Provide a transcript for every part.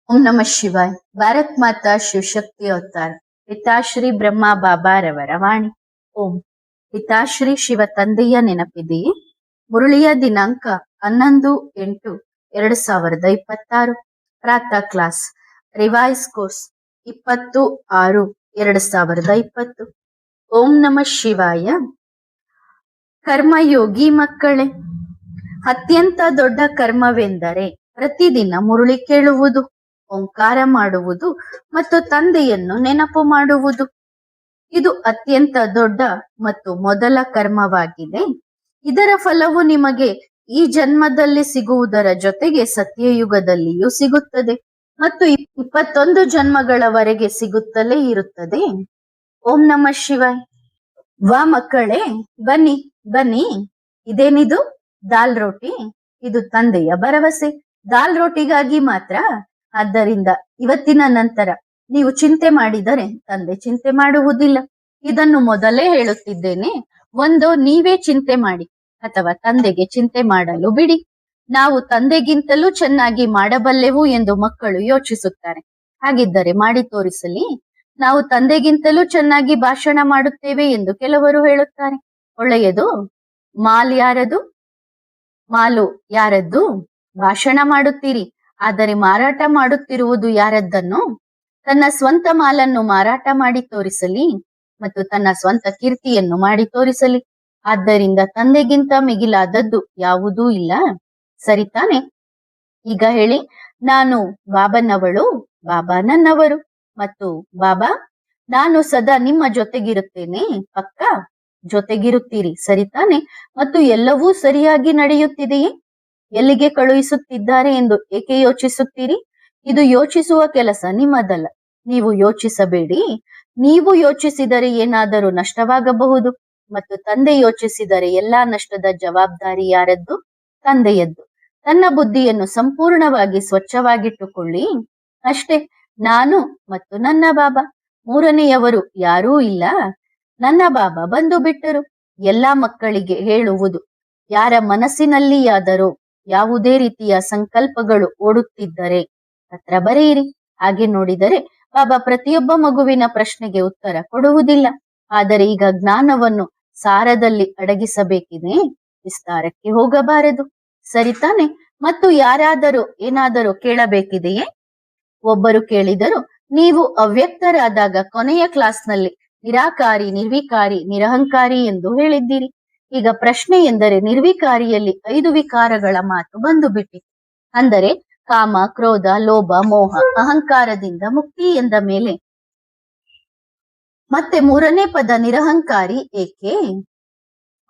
ಓಂ ನಮಃ ಶಿವಾಯ್. ಭಾರತ್ ಮಾತಾ ಶಿವಶಕ್ತಿ ಅವತಾರ ಪಿತಾಶ್ರೀ ಬ್ರಹ್ಮ ಬಾಬಾರವರ ವಾಣಿ. ಓಂ. ಪಿತಾಶ್ರೀ ಶಿವ ತಂದೆಯ ನೆನಪಿದೆಯೇ? ಮುರಳಿಯ ದಿನಾಂಕ 11/8/2026. ಪ್ರಾತಃ ಕ್ಲಾಸ್. Revise course 20/6/2020. ಓಂ ನಮಃ ಶಿವಾಯ. ಕರ್ಮಯೋಗಿ ಮಕ್ಕಳೇ, ಅತ್ಯಂತ ದೊಡ್ಡ ಕರ್ಮವೆಂದರೆ ಪ್ರತಿದಿನ ಮುರುಳಿ ಕೇಳುವುದು, ಓಂಕಾರ ಮಾಡುವುದು ಮತ್ತು ತಂದೆಯನ್ನು ನೆನಪು ಮಾಡುವುದು. ಇದು ಅತ್ಯಂತ ದೊಡ್ಡ ಮತ್ತು ಮೊದಲ ಕರ್ಮವಾಗಿದೆ. ಇದರ ಫಲವು ನಿಮಗೆ ಈ ಜನ್ಮದಲ್ಲಿ ಸಿಗುವುದರ ಜೊತೆಗೆ ಸತ್ಯಯುಗದಲ್ಲಿಯೂ ಸಿಗುತ್ತದೆ ಮತ್ತು 21 ಜನ್ಮಗಳವರೆಗೆ ಸಿಗುತ್ತಲೇ ಇರುತ್ತದೆ. ಓಂ ನಮಃ ಶಿವಾಯ್. ವಾ ಮಕ್ಕಳೇ, ಬನ್ನಿ ಬನ್ನಿ. ಇದೇನಿದು? ದಾಲ್ ರೋಟಿ. ಇದು ತಂದೆಯ ಭರವಸೆ. ದಾಲ್ ರೋಟಿಗಾಗಿ ಮಾತ್ರ. ಆದ್ದರಿಂದ ಇವತ್ತಿನ ನಂತರ ನೀವು ಚಿಂತೆ ಮಾಡಿದರೆ ತಂದೆ ಚಿಂತೆ ಮಾಡುವುದಿಲ್ಲ. ಇದನ್ನು ಮೊದಲೇ ಹೇಳುತ್ತಿದ್ದೇನೆ. ಒಂದು, ನೀವೇ ಚಿಂತೆ ಮಾಡಿ ಅಥವಾ ತಂದೆಗೆ ಚಿಂತೆ ಮಾಡಲು ಬಿಡಿ. ನಾವು ತಂದೆಗಿಂತಲೂ ಚೆನ್ನಾಗಿ ಮಾಡಬಲ್ಲೆವು ಎಂದು ಮಕ್ಕಳು ಯೋಚಿಸುತ್ತಾರೆ. ಹಾಗಿದ್ದರೆ ಮಾಡಿ ತೋರಿಸಲಿ. ನಾವು ತಂದೆಗಿಂತಲೂ ಚೆನ್ನಾಗಿ ಭಾಷಣ ಮಾಡುತ್ತೇವೆ ಎಂದು ಕೆಲವರು ಹೇಳುತ್ತಾರೆ. ಒಳ್ಳೆಯದು. ಮಾಲ್ ಯಾರದು? ಮಾಲು ಯಾರದ್ದು? ಭಾಷಣ ಮಾಡುತ್ತೀರಿ, ಆದರೆ ಮಾರಾಟ ಮಾಡುತ್ತಿರುವುದು ಯಾರದ್ದನ್ನು? ತನ್ನ ಸ್ವಂತ ಮಾಲನ್ನು ಮಾರಾಟ ಮಾಡಿ ತೋರಿಸಲಿ ಮತ್ತು ತನ್ನ ಸ್ವಂತ ಕೀರ್ತಿಯನ್ನು ಮಾಡಿ ತೋರಿಸಲಿ. ಆದ್ದರಿಂದ ತಂದೆಗಿಂತ ಮಿಗಿಲಾದದ್ದು ಯಾವುದೂ ಇಲ್ಲ. ಸರಿ ತಾನೆ? ಈಗ ಹೇಳಿ, ನಾನು ಬಾಬನವಳು, ಬಾಬಾ ನನ್ನವರು. ಮತ್ತು ಬಾಬಾ, ನಾನು ಸದಾ ನಿಮ್ಮ ಜೊತೆಗಿರುತ್ತೇನೆ. ಪಕ್ಕ ಜೊತೆಗಿರುತ್ತೀರಿ, ಸರಿ ತಾನೆ? ಮತ್ತು ಎಲ್ಲವೂ ಸರಿಯಾಗಿ ನಡೆಯುತ್ತಿದೆಯೇ? ಎಲ್ಲಿಗೆ ಕಳುಹಿಸುತ್ತಿದ್ದಾರೆ ಎಂದು ಏಕೆ ಯೋಚಿಸುತ್ತೀರಿ? ಇದು ಯೋಚಿಸುವ ಕೆಲಸ ನಿಮ್ಮದಲ್ಲ. ನೀವು ಯೋಚಿಸಬೇಡಿ. ನೀವು ಯೋಚಿಸಿದರೆ ಏನಾದರೂ ನಷ್ಟವಾಗಬಹುದು ಮತ್ತು ತಂದೆ ಯೋಚಿಸಿದರೆ ಎಲ್ಲಾ ನಷ್ಟದ ಜವಾಬ್ದಾರಿ ಯಾರದ್ದು? ತಂದೆಯದ್ದು. ತನ್ನ ಬುದ್ಧಿಯನ್ನು ಸಂಪೂರ್ಣವಾಗಿ ಸ್ವಚ್ಛವಾಗಿಟ್ಟುಕೊಳ್ಳಿ. ಅಷ್ಟೇ. ನಾನು ಮತ್ತು ನನ್ನ ಬಾಬಾ, ಮೂರನೆಯವರು ಯಾರೂ ಇಲ್ಲ. ನನ್ನ ಬಾಬಾ ಬಂದು ಬಿಟ್ಟರು. ಎಲ್ಲಾ ಮಕ್ಕಳಿಗೆ ಹೇಳುವುದು, ಯಾರ ಮನಸ್ಸಿನಲ್ಲಿಯಾದರೂ ಯಾವುದೇ ರೀತಿಯ ಸಂಕಲ್ಪಗಳು ಓಡುತ್ತಿದ್ದರೆ ಪತ್ರ ಬರೆಯಿರಿ. ಹಾಗೆ ನೋಡಿದರೆ ಬಾಬಾ ಪ್ರತಿಯೊಬ್ಬ ಮಗುವಿನ ಪ್ರಶ್ನೆಗೆ ಉತ್ತರ ಕೊಡುವುದಿಲ್ಲ. ಆದರೆ ಈಗ ಜ್ಞಾನವನ್ನು ಸಾರದಲ್ಲಿ ಅಡಗಿಸಬೇಕಿದೆ, ವಿಸ್ತಾರಕ್ಕೆ ಹೋಗಬಾರದು. ಸರಿ ತಾನೆ? ಮತ್ತು ಯಾರಾದರೂ ಏನಾದರೂ ಕೇಳಬೇಕಿದೆಯೇ? ಒಬ್ಬರು ಕೇಳಿದರು, ನೀವು ಅವ್ಯಕ್ತರಾದಾಗ ಕೊನೆಯ ಕ್ಲಾಸ್ನಲ್ಲಿ ನಿರಾಕಾರಿ, ನಿರ್ವಿಕಾರಿ, ನಿರಹಂಕಾರಿ ಎಂದು ಹೇಳಿದ್ದೀರಿ. ಈಗ ಪ್ರಶ್ನೆ ಎಂದರೆ, ನಿರ್ವಿಕಾರಿಯಲ್ಲಿ 5 ವಿಕಾರಗಳ ಮಾತು ಬಂದು ಬಿಟ್ಟಿತು. ಅಂದರೆ ಕಾಮ, ಕ್ರೋಧ, ಲೋಭ, ಮೋಹ, ಅಹಂಕಾರದಿಂದ ಮುಕ್ತಿ ಎಂದ ಮೇಲೆ ಮತ್ತೆ 3ನೇ ಪದ ನಿರಹಂಕಾರಿ ಏಕೆ?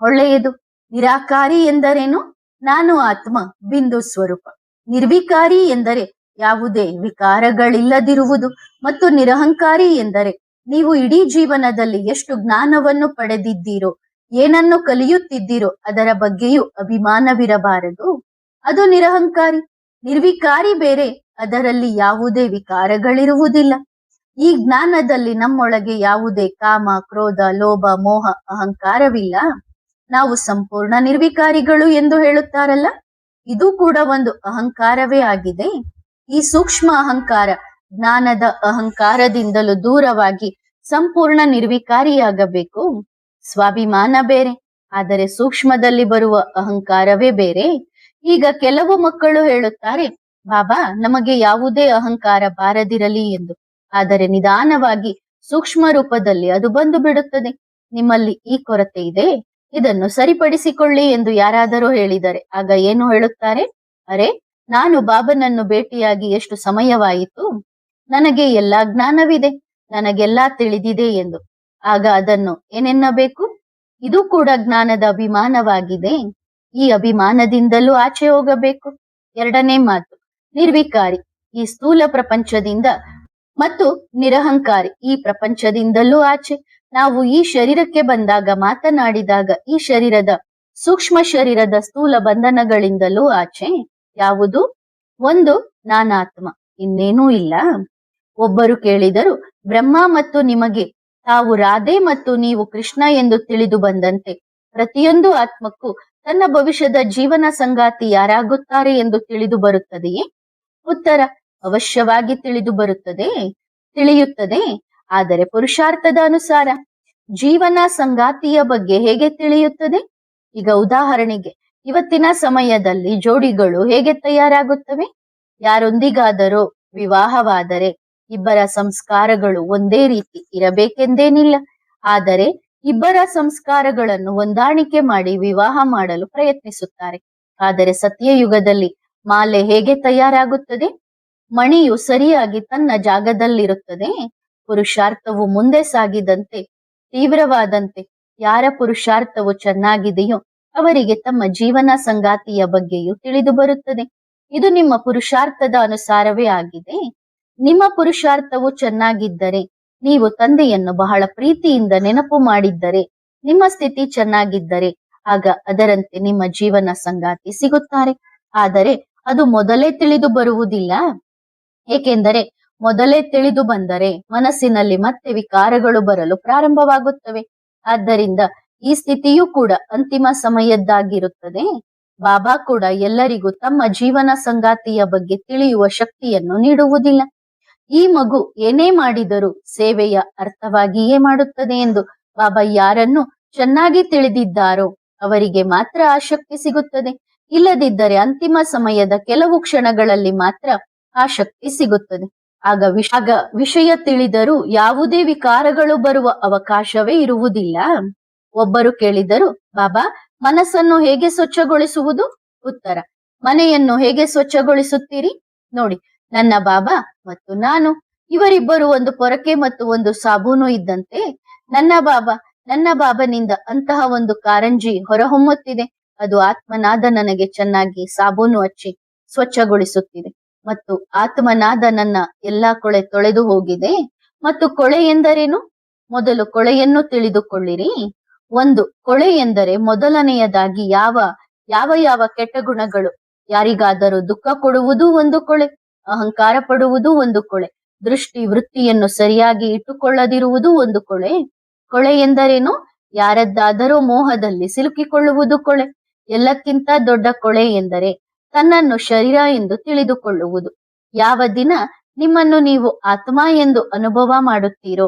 ಒಳ್ಳೆಯದು. ನಿರಾಕಾರಿ ಎಂದರೇನು? ನಾನು ಆತ್ಮ, ಬಿಂದು ಸ್ವರೂಪ. ನಿರ್ವಿಕಾರಿ ಎಂದರೆ ಯಾವುದೇ ವಿಕಾರಗಳಿಲ್ಲದಿರುವುದು ಮತ್ತು ನಿರಹಂಕಾರಿ ಎಂದರೆ ನೀವು ಇಡೀ ಜೀವನದಲ್ಲಿ ಎಷ್ಟು ಜ್ಞಾನವನ್ನು ಪಡೆದಿದ್ದೀರೋ, ಏನನ್ನು ಕಲಿಯುತ್ತಿದ್ದೀರೋ ಅದರ ಬಗ್ಗೆಯೂ ಅಭಿಮಾನವಿರಬಾರದು. ಅದು ನಿರಹಂಕಾರಿ. ನಿರ್ವಿಕಾರಿ ಬೇರೆ, ಅದರಲ್ಲಿ ಯಾವುದೇ ವಿಕಾರಗಳಿರುವುದಿಲ್ಲ. ಈ ಜ್ಞಾನದಲ್ಲಿ ನಮ್ಮೊಳಗೆ ಯಾವುದೇ ಕಾಮ, ಕ್ರೋಧ, ಲೋಭ, ಮೋಹ, ಅಹಂಕಾರವಿಲ್ಲ. ನಾವು ಸಂಪೂರ್ಣ ನಿರ್ವಿಕಾರಿಗಳು ಎಂದು ಹೇಳುತ್ತಾರಲ್ಲ, ಇದು ಕೂಡ ಒಂದು ಅಹಂಕಾರವೇ ಆಗಿದೆ. ಈ ಸೂಕ್ಷ್ಮ ಅಹಂಕಾರ ಜ್ಞಾನದ ಅಹಂಕಾರದಿಂದಲೂ ದೂರವಾಗಿ ಸಂಪೂರ್ಣ ನಿರ್ವಿಕಾರಿಯಾಗಬೇಕು. ಸ್ವಾಭಿಮಾನ ಬೇರೆ, ಆದರೆ ಸೂಕ್ಷ್ಮದಲ್ಲಿ ಬರುವ ಅಹಂಕಾರವೇ ಬೇರೆ. ಈಗ ಕೆಲವು ಮಕ್ಕಳು ಹೇಳುತ್ತಾರೆ, ಬಾಬಾ ನಮಗೆ ಯಾವುದೇ ಅಹಂಕಾರ ಬಾರದಿರಲಿ ಎಂದು. ಆದರೆ ನಿಧಾನವಾಗಿ ಸೂಕ್ಷ್ಮ ರೂಪದಲ್ಲಿ ಅದು ಬಂದು ಬಿಡುತ್ತದೆ. ನಿಮ್ಮಲ್ಲಿ ಈ ಕೊರತೆ ಇದೆ, ಇದನ್ನು ಸರಿಪಡಿಸಿಕೊಳ್ಳಿ ಎಂದು ಯಾರಾದರೂ ಹೇಳಿದರೆ ಆಗ ಏನು ಹೇಳುತ್ತಾರೆ? ಅರೆ, ನಾನು ಬಾಬನನ್ನು ಭೇಟಿಯಾಗಿ ಎಷ್ಟು ಸಮಯವಾಯಿತು, ನನಗೆ ಎಲ್ಲಾ ಜ್ಞಾನವಿದೆ, ನನಗೆಲ್ಲಾ ತಿಳಿದಿದೆ ಎಂದು. ಆಗ ಅದನ್ನು ಏನೆನ್ನಬೇಕು? ಇದು ಕೂಡ ಜ್ಞಾನದ ಅಭಿಮಾನವಾಗಿದೆ. ಈ ಅಭಿಮಾನದಿಂದಲೂ ಆಚೆ ಹೋಗಬೇಕು. 2ನೇ ಮಾತು, ನಿರ್ವಿಕಾರಿ ಈ ಸ್ಥೂಲ ಪ್ರಪಂಚದಿಂದ ಮತ್ತು ನಿರಹಂಕಾರಿ ಈ ಪ್ರಪಂಚದಿಂದಲೂ ಆಚೆ. ನಾವು ಈ ಶರೀರಕ್ಕೆ ಬಂದಾಗ, ಮಾತನಾಡಿದಾಗ ಈ ಶರೀರದ ಸೂಕ್ಷ್ಮ ಶರೀರದ ಸ್ಥೂಲ ಬಂಧನಗಳಿಂದಲೂ ಆಚೆ. ಯಾವುದು? ಒಂದು, ನಾನಾತ್ಮ, ಇನ್ನೇನೂ ಇಲ್ಲ. ಒಬ್ಬರು ಕೇಳಿದರು, ಬ್ರಹ್ಮ ಮತ್ತು ನಿಮಗೆ ತಾವು ರಾಧೆ ಮತ್ತು ನೀವು ಕೃಷ್ಣ ಎಂದು ತಿಳಿದು ಬಂದಂತೆ ಪ್ರತಿಯೊಂದು ಆತ್ಮಕ್ಕೂ ತನ್ನ ಭವಿಷ್ಯದ ಜೀವನ ಸಂಗಾತಿ ಯಾರಾಗುತ್ತಾರೆ ಎಂದು ತಿಳಿದು ಬರುತ್ತದೆಯೇ? ಉತ್ತರ, ಅವಶ್ಯವಾಗಿ ತಿಳಿಯುತ್ತದೆ. ಆದರೆ ಪುರುಷಾರ್ಥದ ಅನುಸಾರ ಜೀವನ ಸಂಗಾತಿಯ ಬಗ್ಗೆ ಹೇಗೆ ತಿಳಿಯುತ್ತದೆ? ಈಗ ಉದಾಹರಣೆಗೆ, ಇವತ್ತಿನ ಸಮಯದಲ್ಲಿ ಜೋಡಿಗಳು ಹೇಗೆ ತಯಾರಾಗುತ್ತವೆ? ಯಾರೊಂದಿಗಾದರೂ ವಿವಾಹವಾದರೆ ಇಬ್ಬರ ಸಂಸ್ಕಾರಗಳು ಒಂದೇ ರೀತಿ ಇರಬೇಕೆಂದೇನಿಲ್ಲ. ಆದರೆ ಇಬ್ಬರ ಸಂಸ್ಕಾರಗಳನ್ನು ಹೊಂದಾಣಿಕೆ ಮಾಡಿ ವಿವಾಹ ಮಾಡಲು ಪ್ರಯತ್ನಿಸುತ್ತಾರೆ. ಆದರೆ ಸತ್ಯಯುಗದಲ್ಲಿ ಮಾಲೆ ಹೇಗೆ ತಯಾರಾಗುತ್ತದೆ? ಮಣಿಯು ಸರಿಯಾಗಿ ತನ್ನ ಜಾಗದಲ್ಲಿರುತ್ತದೆ. ಪುರುಷಾರ್ಥವು ಮುಂದೆ ಸಾಗಿದಂತೆ, ತೀವ್ರವಾದಂತೆ, ಯಾರ ಪುರುಷಾರ್ಥವು ಚೆನ್ನಾಗಿದೆಯೋ ಅವರಿಗೆ ತಮ್ಮ ಜೀವನ ಸಂಗಾತಿಯ ಬಗ್ಗೆಯೂ ತಿಳಿದು ಬರುತ್ತದೆ. ಇದು ನಿಮ್ಮ ಪುರುಷಾರ್ಥದ ಅನುಸಾರವೇ ಆಗಿದೆ. ನಿಮ್ಮ ಪುರುಷಾರ್ಥವು ಚೆನ್ನಾಗಿದ್ದರೆ, ನೀವು ತಂದೆಯನ್ನು ಬಹಳ ಪ್ರೀತಿಯಿಂದ ನೆನಪು ಮಾಡಿದ್ದರೆ, ನಿಮ್ಮ ಸ್ಥಿತಿ ಚೆನ್ನಾಗಿದ್ದರೆ, ಆಗ ಅದರಂತೆ ನಿಮ್ಮ ಜೀವನ ಸಂಗಾತಿ ಸಿಗುತ್ತಾರೆ. ಆದರೆ ಅದು ಮೊದಲೇ ತಿಳಿದು ಬರುವುದಿಲ್ಲ. ಏಕೆಂದರೆ ಮೊದಲೇ ತಿಳಿದು ಬಂದರೆ ಮನಸ್ಸಿನಲ್ಲಿ ಮತ್ತೆ ವಿಕಾರಗಳು ಬರಲು ಪ್ರಾರಂಭವಾಗುತ್ತವೆ. ಆದ್ದರಿಂದ ಈ ಸ್ಥಿತಿಯೂ ಕೂಡ ಅಂತಿಮ ಸಮಯದ್ದಾಗಿರುತ್ತದೆ. ಬಾಬಾ ಕೂಡ ಎಲ್ಲರಿಗೂ ತಮ್ಮ ಜೀವನ ಸಂಗಾತಿಯ ಬಗ್ಗೆ ತಿಳಿಯುವ ಶಕ್ತಿಯನ್ನು ನೀಡುವುದಿಲ್ಲ. ಈ ಮಗು ಏನೇ ಮಾಡಿದರೂ ಸೇವೆಯ ಅರ್ಥವಾಗಿಯೇ ಮಾಡುತ್ತದೆ ಎಂದು ಬಾಬಾ ಯಾರನ್ನು ಚೆನ್ನಾಗಿ ತಿಳಿದಿದ್ದಾರೋ ಅವರಿಗೆ ಮಾತ್ರ ಆ ಶಕ್ತಿ ಸಿಗುತ್ತದೆ. ಇಲ್ಲದಿದ್ದರೆ ಅಂತಿಮ ಸಮಯದ ಕೆಲವು ಕ್ಷಣಗಳಲ್ಲಿ ಮಾತ್ರ ಆ ಶಕ್ತಿ ಸಿಗುತ್ತದೆ. ಆಗ ವಿಷಯ ತಿಳಿದರೂ ಯಾವುದೇ ವಿಕಾರಗಳು ಬರುವ ಅವಕಾಶವೇ ಇರುವುದಿಲ್ಲ. ಒಬ್ಬರು ಕೇಳಿದರು, ಬಾಬಾ, ಮನಸ್ಸನ್ನು ಹೇಗೆ ಸ್ವಚ್ಛಗೊಳಿಸುವುದು? ಉತ್ತರ: ಮನೆಯನ್ನು ಹೇಗೆ ಸ್ವಚ್ಛಗೊಳಿಸುತ್ತೀರಿ? ನೋಡಿ, ನನ್ನ ಬಾಬಾ ಮತ್ತು ನಾನು ಇವರಿಬ್ಬರು ಒಂದು ಪೊರಕೆ ಮತ್ತು ಒಂದು ಸಾಬೂನು ಇದ್ದಂತೆ. ನನ್ನ ಬಾಬನಿಂದ ಅಂತಹ ಒಂದು ಕಾರಂಜಿ ಹೊರಹೊಮ್ಮುತ್ತಿದೆ. ಅದು ಆತ್ಮನಾದ ನನಗೆ ಚೆನ್ನಾಗಿ ಸಾಬೂನು ಹಚ್ಚಿ ಸ್ವಚ್ಛಗೊಳಿಸುತ್ತಿದೆ. ಮತ್ತು ಆತ್ಮನಾದ ನನ್ನ ಎಲ್ಲಾ ಕೊಳೆ ತೊಳೆದು ಹೋಗಿದೆ. ಮತ್ತು ಕೊಳೆ ಎಂದರೇನು? ಮೊದಲು ಕೊಳೆಯನ್ನು ತಿಳಿದುಕೊಳ್ಳಿರಿ. ಒಂದು ಕೊಳೆ ಎಂದರೆ ಮೊದಲನೆಯದಾಗಿ ಯಾವ ಯಾವ ಕೆಟ್ಟ ಗುಣಗಳು. ಯಾರಿಗಾದರೂ ದುಃಖ ಕೊಡುವುದು ಒಂದು ಕೊಳೆ, ಅಹಂಕಾರ ಪಡುವುದು ಒಂದು ಕೊಳೆ, ದೃಷ್ಟಿ ವೃತ್ತಿಯನ್ನು ಸರಿಯಾಗಿ ಇಟ್ಟುಕೊಳ್ಳದಿರುವುದು ಒಂದು ಕೊಳೆ. ಕೊಳೆ ಎಂದರೇನು? ಯಾರದ್ದಾದರೂ ಮೋಹದಲ್ಲಿ ಸಿಲುಕಿಕೊಳ್ಳುವುದು ಕೊಳೆ. ಎಲ್ಲಕ್ಕಿಂತ ದೊಡ್ಡ ಕೊಳೆ ಎಂದರೆ ತನ್ನನ್ನು ಶರೀರ ಎಂದು ತಿಳಿದುಕೊಳ್ಳುವುದು. ಯಾವ ದಿನ ನಿಮ್ಮನ್ನು ನೀವು ಆತ್ಮ ಎಂದು ಅನುಭವ ಮಾಡುತ್ತೀರೋ,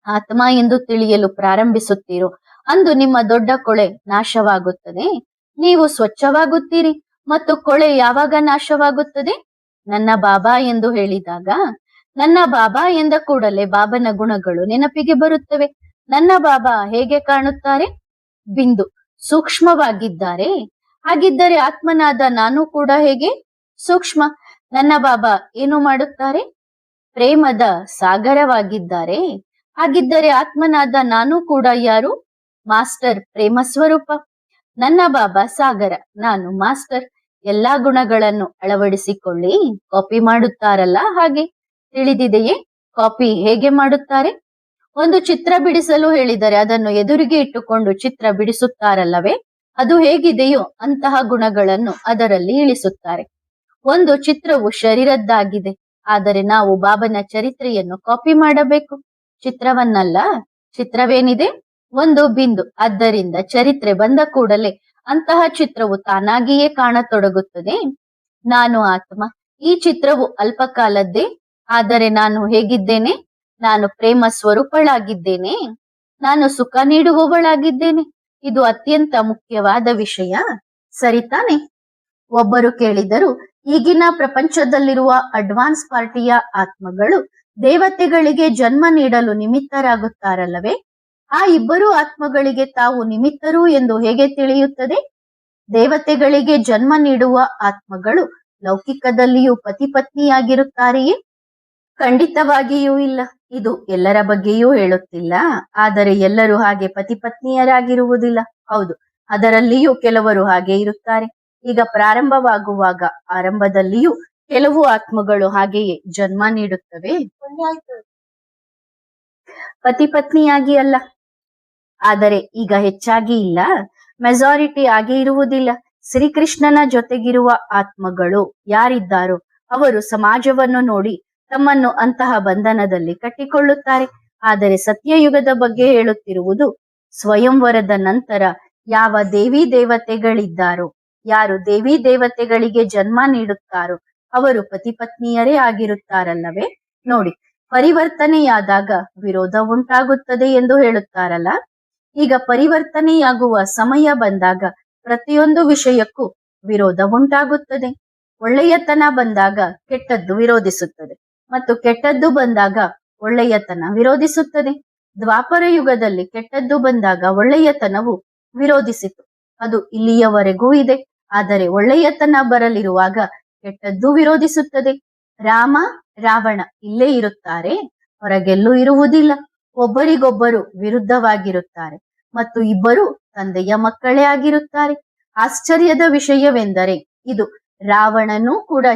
ಆತ್ಮ ಎಂದು ತಿಳಿಯಲು ಪ್ರಾರಂಭಿಸುತ್ತೀರೋ, ಅಂದು ನಿಮ್ಮ ದೊಡ್ಡ ಕೊಳೆ ನಾಶವಾಗುತ್ತದೆ. ನೀವು ಸ್ವಚ್ಛವಾಗುತ್ತೀರಿ. ಮತ್ತು ಕೊಳೆ ಯಾವಾಗ ನಾಶವಾಗುತ್ತದೆ? ನನ್ನ ಬಾಬಾ ಎಂದು ಹೇಳಿದಾಗ. ನನ್ನ ಬಾಬಾ ಎಂದ ಕೂಡಲೇ ಬಾಬನ ಗುಣಗಳು ನೆನಪಿಗೆ ಬರುತ್ತವೆ. ನನ್ನ ಬಾಬಾ ಹೇಗೆ ಕಾಣುತ್ತಾರೆ? ಬಿಂದು, ಸೂಕ್ಷ್ಮವಾಗಿದ್ದಾರೆ. ಹಾಗಿದ್ದರೆ ಆತ್ಮನಾದ ನಾನು ಕೂಡ ಹೇಗೆ? ಸೂಕ್ಷ್ಮ. ನನ್ನ ಬಾಬಾ ಏನು ಮಾಡುತ್ತಾರೆ? ಪ್ರೇಮದ ಸಾಗರವಾಗಿದ್ದಾರೆ. ಹಾಗಿದ್ದರೆ ಆತ್ಮನಾದ ನಾನು ಕೂಡ ಯಾರು? ಮಾಸ್ಟರ್, ಪ್ರೇಮ ಸ್ವರೂಪ. ನನ್ನ ಬಾಬಾ ಸಾಗರ, ನಾನು ಮಾಸ್ಟರ್. ಎಲ್ಲಾ ಗುಣಗಳನ್ನು ಅಳವಡಿಸಿಕೊಳ್ಳಿ. ಕಾಪಿ ಮಾಡುತ್ತಾರಲ್ಲ, ಹಾಗೆ. ತಿಳಿದಿದೆಯೇ ಕಾಪಿ ಹೇಗೆ ಮಾಡುತ್ತಾರೆ? ಒಂದು ಚಿತ್ರ ಬಿಡಿಸಲು ಹೇಳಿದರೆ ಅದನ್ನು ಎದುರಿಗೆ ಇಟ್ಟುಕೊಂಡು ಚಿತ್ರ ಬಿಡಿಸುತ್ತಾರಲ್ಲವೇ? ಅದು ಹೇಗಿದೆಯೋ ಅಂತಹ ಗುಣಗಳನ್ನು ಅದರಲ್ಲಿ ಇಳಿಸುತ್ತಾರೆ. ಒಂದು ಚಿತ್ರವು ಶರೀರದ್ದಾಗಿದೆ. ಆದರೆ ನಾವು ಬಾಬನ ಚರಿತ್ರೆಯನ್ನು ಕಾಪಿ ಮಾಡಬೇಕು, ಚಿತ್ರವನ್ನಲ್ಲ. ಚಿತ್ರವೇನಿದೆ? ಒಂದು ಬಿಂದು. ಆದ್ದರಿಂದ ಚರಿತ್ರೆ ಬಂದ ಕೂಡಲೇ ಅಂತಹ ಚಿತ್ರವು ತಾನಾಗಿಯೇ ಕಾಣತೊಡಗುತ್ತದೆ. ನಾನು ಆತ್ಮ. ಈ ಚಿತ್ರವು ಅಲ್ಪಕಾಲದ್ದೇ. ಆದರೆ ನಾನು ಹೇಗಿದ್ದೇನೆ? ನಾನು ಪ್ರೇಮ ಸ್ವರೂಪಳಾಗಿದ್ದೇನೆ. ನಾನು ಸುಖ ನೀಡುವವಳಾಗಿದ್ದೇನೆ. ಇದು ಅತ್ಯಂತ ಮುಖ್ಯವಾದ ವಿಷಯ, ಸರಿತಾನೆ? ಒಬ್ಬರು ಕೇಳಿದರು, ಈಗಿನ ಪ್ರಪಂಚದಲ್ಲಿರುವ ಅಡ್ವಾನ್ಸ್ ಪಾರ್ಟಿಯ ಆತ್ಮಗಳು ದೇವತೆಗಳಿಗೆ ಜನ್ಮ ನೀಡಲು ನಿಮಿತ್ತರಾಗುತ್ತಾರಲ್ಲವೇ? ಆ ಇಬ್ಬರು ಆತ್ಮಗಳಿಗೆ ತಾವು ನಿಮಿತ್ತರು ಎಂದು ಹೇಗೆ ತಿಳಿಯುತ್ತದೆ? ದೇವತೆಗಳಿಗೆ ಜನ್ಮ ನೀಡುವ ಆತ್ಮಗಳು ಲೌಕಿಕದಲ್ಲಿಯೂ ಪತಿ ಪತ್ನಿಯಾಗಿರುತ್ತಾರೆಯೇ? ಖಂಡಿತವಾಗಿಯೂ ಇಲ್ಲ. ಇದು ಎಲ್ಲರ ಬಗ್ಗೆಯೂ ಹೇಳುತ್ತಿಲ್ಲ. ಆದರೆ ಎಲ್ಲರೂ ಹಾಗೆ ಪತಿ ಪತ್ನಿಯರಾಗಿರುವುದಿಲ್ಲ. ಹೌದು, ಅದರಲ್ಲಿಯೂ ಕೆಲವರು ಹಾಗೆ ಇರುತ್ತಾರೆ. ಈಗ ಪ್ರಾರಂಭವಾಗುವಾಗ ಆರಂಭದಲ್ಲಿಯೂ ಕೆಲವು ಆತ್ಮಗಳು ಹಾಗೆಯೇ ಜನ್ಮ ನೀಡುತ್ತವೆ, ಪತಿ ಪತ್ನಿಯಾಗಿ ಅಲ್ಲ. ಆದರೆ ಈಗ ಹೆಚ್ಚಾಗಿ ಇಲ್ಲ, ಮೆಜಾರಿಟಿ ಆಗಿ ಇರುವುದಿಲ್ಲ. ಶ್ರೀಕೃಷ್ಣನ ಜೊತೆಗಿರುವ ಆತ್ಮಗಳು ಯಾರಿದ್ದಾರೋ ಅವರು ಸಮಾಜವನ್ನು ನೋಡಿ ತಮ್ಮನ್ನು ಅಂತಹ ಬಂಧನದಲ್ಲಿ ಕಟ್ಟಿಕೊಳ್ಳುತ್ತಾರೆ. ಆದರೆ ಸತ್ಯಯುಗದ ಬಗ್ಗೆ ಹೇಳುತ್ತಿರುವುದು ಸ್ವಯಂವರದ ನಂತರ ಯಾವ ದೇವಿ ದೇವತೆಗಳಿದ್ದಾರೋ, ಯಾರು ದೇವಿ ದೇವತೆಗಳಿಗೆ ಜನ್ಮ ನೀಡುತ್ತಾರೋ ಅವರು ಪತಿ ಪತ್ನಿಯರೇ ಆಗಿರುತ್ತಾರಲ್ಲವೇ? ನೋಡಿ, ಪರಿವರ್ತನೆಯಾದಾಗ ವಿರೋಧ ಉಂಟಾಗುತ್ತದೆ ಎಂದು ಹೇಳುತ್ತಾರಲ್ಲ. ಈಗ ಪರಿವರ್ತನೆಯಾಗುವ ಸಮಯ ಬಂದಾಗ ಪ್ರತಿಯೊಂದು ವಿಷಯಕ್ಕೂ ವಿರೋಧ ಉಂಟಾಗುತ್ತದೆ. ಒಳ್ಳೆಯತನ ಬಂದಾಗ ಕೆಟ್ಟದ್ದು ವಿರೋಧಿಸುತ್ತದೆ, ಮತ್ತು ಕೆಟ್ಟದ್ದು ಬಂದಾಗ ಒಳ್ಳೆಯತನ ವಿರೋಧಿಸುತ್ತದೆ. ದ್ವಾಪರ ಯುಗದಲ್ಲಿ ಕೆಟ್ಟದ್ದು ಬಂದಾಗ ಒಳ್ಳೆಯತನವು ವಿರೋಧಿಸಿತು. ಅದು ಇಲ್ಲಿಯವರೆಗೂ ಇದೆ. ಆದರೆ ಒಳ್ಳೆಯತನ ಬರಲಿರುವಾಗ ಕೆಟ್ಟದ್ದು ವಿರೋಧಿಸುತ್ತದೆ. ರಾಮ ರಾವಣ ಇಲ್ಲೇ ಇರುತ್ತಾರೆ, ಹೊರಗೆಲ್ಲೂ ಇರುವುದಿಲ್ಲ. ಒಬ್ಬರಿಗೊಬ್ಬರು ವಿರುದ್ಧವಾಗಿರುತ್ತಾರೆ ಮತ್ತು ಇಬ್ಬರು ತಂದೆಯ ಮಕ್ಕಳೇ ಆಗಿರುತ್ತಾರೆ. ಆಶ್ಚರ್ಯದ ವಿಷಯವೆಂದರೆ ಇದು ರಾವಣನೂ ಕೂಡ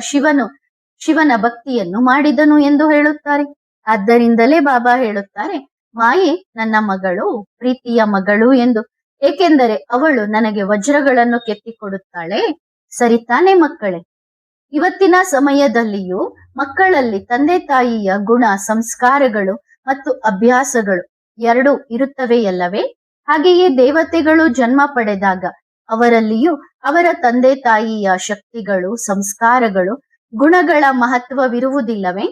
ಶಿವನ ಭಕ್ತಿಯನ್ನು ಮಾಡಿದನು ಎಂದು ಹೇಳುತ್ತಾರೆ. ಆದ್ದರಿಂದಲೇ ಬಾಬಾ ಹೇಳುತ್ತಾರೆ, ಮಾಯೆ ನನ್ನ ಮಗಳು, ಪ್ರೀತಿಯ ಮಗಳು ಎಂದು. ಏಕೆಂದರೆ ಅವಳು ನನಗೆ ವಜ್ರಗಳನ್ನು ಕೆತ್ತಿಕೊಡುತ್ತಾಳೆ. ಸರಿತಾನೆ ಮಕ್ಕಳೇ? ಇವತ್ತಿನ ಸಮಯದಲ್ಲಿಯೂ ಮಕ್ಕಳಲ್ಲಿ ತಂದೆ ತಾಯಿಯ ಗುಣ, ಸಂಸ್ಕಾರಗಳು ಮತ್ತು ಅಭ್ಯಾಸಗಳು ಎರಡೂ ಇರುತ್ತವೆಯಲ್ಲವೇ? ಹಾಗೆಯೇ ದೇವತೆಗಳು ಜನ್ಮ ಪಡೆದಾಗ ಅವರಲ್ಲಿಯೂ ಅವರ ತಂದೆ ತಾಯಿಯ ಶಕ್ತಿಗಳು, ಸಂಸ್ಕಾರಗಳು, ಗುಣಗಳ ಮಹತ್ವವಿರುವುದಿಲ್ಲವೇ?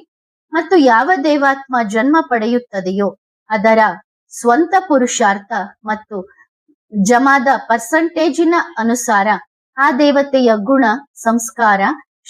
ಮತ್ತು ಯಾವ ದೇವಾತ್ಮ ಜನ್ಮ ಪಡೆಯುತ್ತದೆಯೋ ಅದರ ಸ್ವಂತ ಪುರುಷಾರ್ಥ ಮತ್ತು ಜಮಾದ ಪರ್ಸೆಂಟೇಜಿನ ಅನುಸಾರ ಆ ದೇವತೆಯ ಗುಣ, ಸಂಸ್ಕಾರ,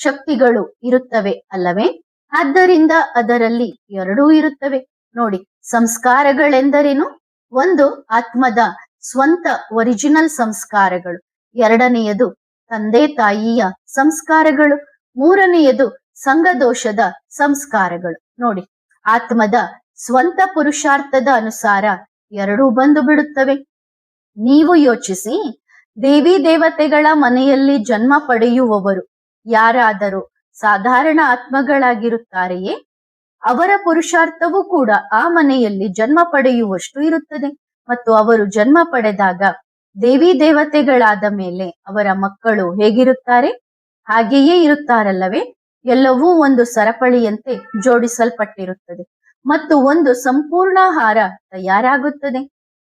ಶಕ್ತಿಗಳು ಇರುತ್ತವೆ ಅಲ್ಲವೇ? ಆದ್ದರಿಂದ ಅದರಲ್ಲಿ ಎರಡೂ ಇರುತ್ತವೆ. ನೋಡಿ, ಸಂಸ್ಕಾರಗಳೆಂದರೇನು? ಒಂದು ಆತ್ಮದ ಸ್ವಂತ ಒರಿಜಿನಲ್ ಸಂಸ್ಕಾರಗಳು, ಎರಡನೆಯದು ತಂದೆ ತಾಯಿಯ ಸಂಸ್ಕಾರಗಳು, ಮೂರನೆಯದು ಸಂಘದೋಷದ ಸಂಸ್ಕಾರಗಳು. ನೋಡಿ, ಆತ್ಮದ ಸ್ವಂತ ಪುರುಷಾರ್ಥದ ಅನುಸಾರ ಎರಡೂ ಬಂದು ಬಿಡುತ್ತವೆ. ನೀವು ಯೋಚಿಸಿ, ದೇವಿ ದೇವತೆಗಳ ಮನೆಯಲ್ಲಿ ಜನ್ಮ ಪಡೆಯುವವರು ಯಾರಾದರೂ ಸಾಧಾರಣ ಆತ್ಮಗಳಾಗಿರುತ್ತಾರೆಯೇ? ಅವರ ಪುರುಷಾರ್ಥವೂ ಕೂಡ ಆ ಮನೆಯಲ್ಲಿ ಜನ್ಮ ಪಡೆಯುವಷ್ಟು ಇರುತ್ತದೆ. ಮತ್ತು ಅವರು ಜನ್ಮ ಪಡೆದಾಗ ದೇವಿ ದೇವತೆಗಳಾದ ಮೇಲೆ ಅವರ ಮಕ್ಕಳು ಹೇಗಿರುತ್ತಾರೆ? ಹಾಗೆಯೇ ಇರುತ್ತಾರಲ್ಲವೇ? ಎಲ್ಲವೂ ಒಂದು ಸರಪಳಿಯಂತೆ ಜೋಡಿಸಲ್ಪಟ್ಟಿರುತ್ತದೆ ಮತ್ತು ಒಂದು ಸಂಪೂರ್ಣ ಹಾರ ತಯಾರಾಗುತ್ತದೆ.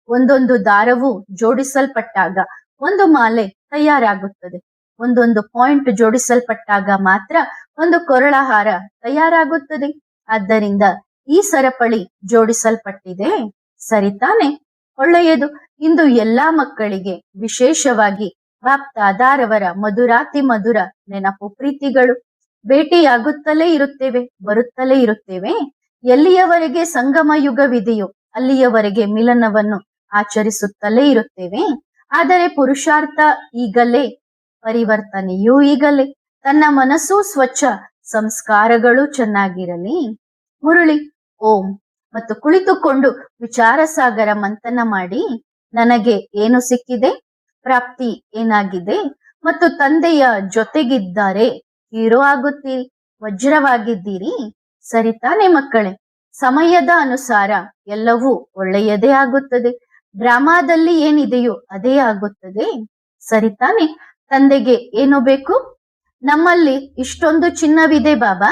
ಒಂದೊಂದು ದಾರವು ಜೋಡಿಸಲ್ಪಟ್ಟಾಗ ಒಂದು ಮಾಲೆ ತಯಾರಾಗುತ್ತದೆ. ಒಂದೊಂದು ಪಾಯಿಂಟ್ ಜೋಡಿಸಲ್ಪಟ್ಟಾಗ ಮಾತ್ರ ಒಂದು ಕೊರಳ ಹಾರ ತಯಾರಾಗುತ್ತದೆ. ಆದ್ದರಿಂದ ಈ ಸರಪಳಿ ಜೋಡಿಸಲ್ಪಟ್ಟಿದೆ, ಸರಿತಾನೆ? ಒಳ್ಳೆಯದು. ಇಂದು ಎಲ್ಲಾ ಮಕ್ಕಳಿಗೆ ವಿಶೇಷವಾಗಿ ಬಾಪ್ದಾದಾರವರ ಮಧುರಾತಿ ಮಧುರ ನೆನಪು ಪ್ರೀತಿಗಳು. ಭೇಟಿಯಾಗುತ್ತಲೇ ಇರುತ್ತೇವೆ, ಬರುತ್ತಲೇ ಇರುತ್ತೇವೆ. ಎಲ್ಲಿಯವರೆಗೆ ಸಂಗಮ ಯುಗವಿದೆಯೋ ಅಲ್ಲಿಯವರೆಗೆ ಮಿಲನವನ್ನು ಆಚರಿಸುತ್ತಲೇ ಇರುತ್ತೇವೆ. ಆದರೆ ಪುರುಷಾರ್ಥ ಈಗಲೇ, ಪರಿವರ್ತನೆಯೂ ಈಗಲೇ. ತನ್ನ ಮನಸ್ಸು ಸ್ವಚ್ಛ, ಸಂಸ್ಕಾರಗಳು ಚೆನ್ನಾಗಿರಲಿ. ಮುರುಳಿ ಓಂ. ಮತ್ತು ಕುಳಿತುಕೊಂಡು ವಿಚಾರ ಸಾಗರ ಮಂಥನ ಮಾಡಿ, ನನಗೆ ಏನು ಸಿಕ್ಕಿದೆ, ಪ್ರಾಪ್ತಿ ಏನಾಗಿದೆ, ಮತ್ತು ತಂದೆಯ ಜೊತೆಗಿದ್ದಾರೆ ಹೀರೋ ಆಗುತ್ತೀರಿ, ವಜ್ರವಾಗಿದ್ದೀರಿ. ಸರಿತಾನೆ ಮಕ್ಕಳೇ? ಸಮಯದ ಅನುಸಾರ ಎಲ್ಲವೂ ಒಳ್ಳೆಯದೇ ಆಗುತ್ತದೆ. ಡ್ರಾಮಾದಲ್ಲಿ ಏನಿದೆಯೋ ಅದೇ ಆಗುತ್ತದೆ, ಸರಿತಾನೆ? ತಂದೆಗೆ ಏನು ಬೇಕು? ನಮ್ಮಲ್ಲಿ ಇಷ್ಟೊಂದು ಚಿನ್ನವಿದೆ ಬಾಬಾ,